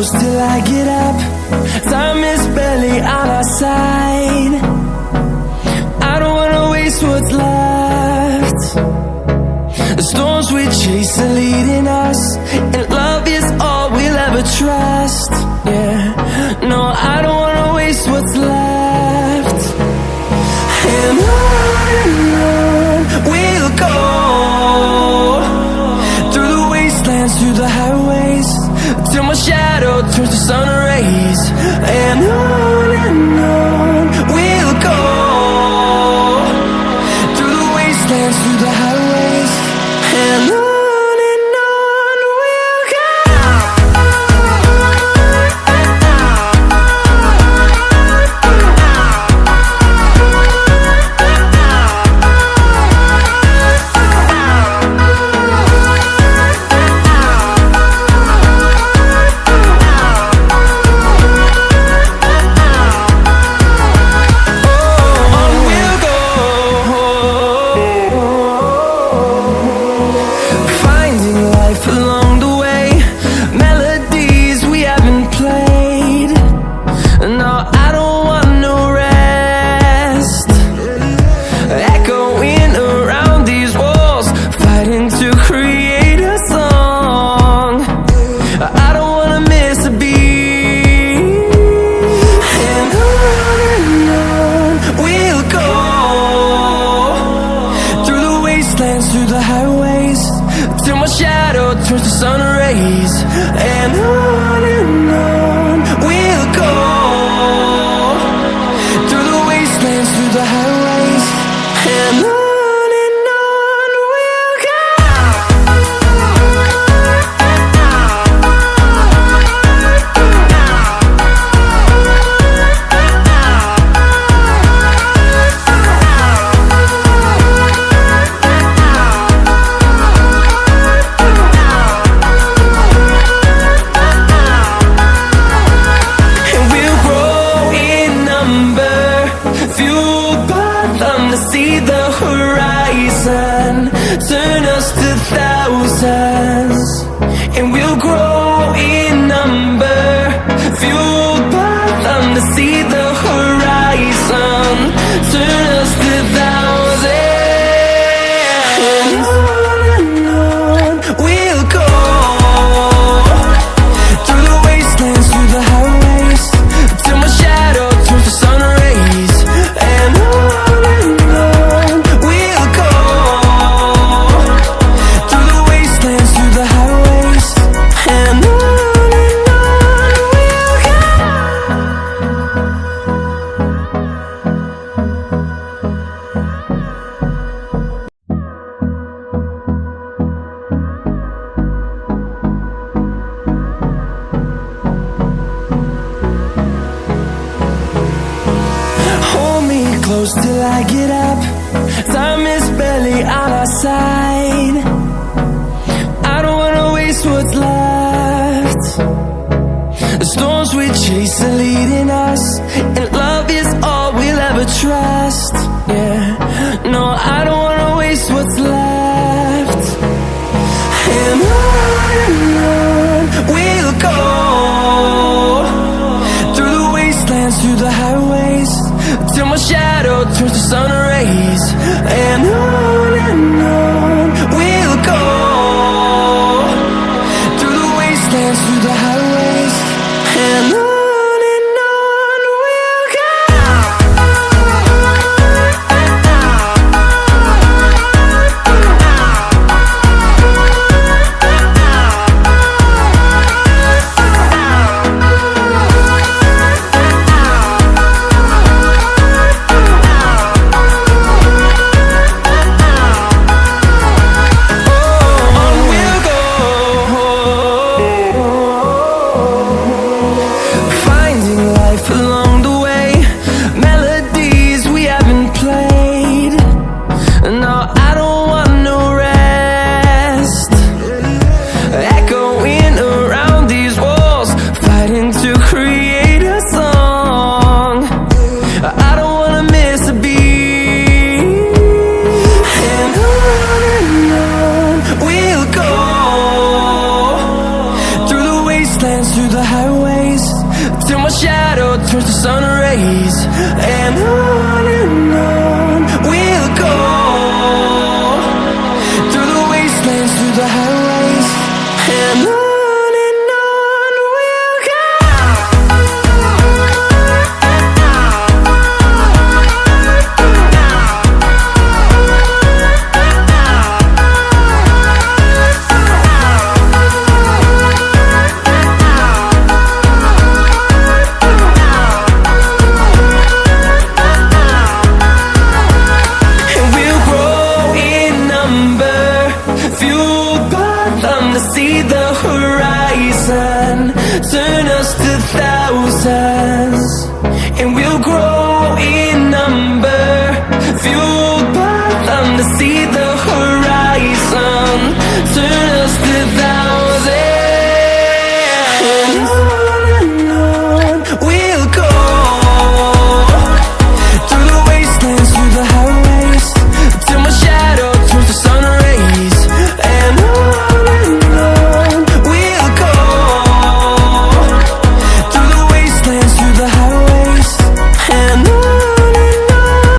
close till I get up. Time is barely on our side. I don't wanna waste what's left. The storms we chase are leading us, and love is all we'll ever trust. Yeah, no, I don't wanna waste what's left. And on we'll go, through the wastelands, through the highways, till my shadow turns to sun rays. And on we'll go, through the wastelands, through the highways, and on we'll go. Through the highways, till my shadow turns to sun rays. And on we'll go, through the wastelands, through the highways, and on we'll go. See the horizon, turn us to thousands, and we'll grow in number, fueled by them to see the horizon, turn us to thousands. And on we'll go, through the wastelands, through the highways, till my shadow turns to sun rays. And close till I get up. Time is barely on our side. I don't wanna waste what's left. The storms we chase are leading us, and love is all we'll ever trust. Yeah, no, I don't wanna waste what's left. And on we'll go, through the wastelands, through the highways, till my shadow turns to sun rays. And on we'll go, through the wastelands, through the highways, and on we'll go. towards the sun rays, and on we'll go, through the wastelands, through the highways, and on we'll go. To see the horizon, turn us to thousands, and we'll grow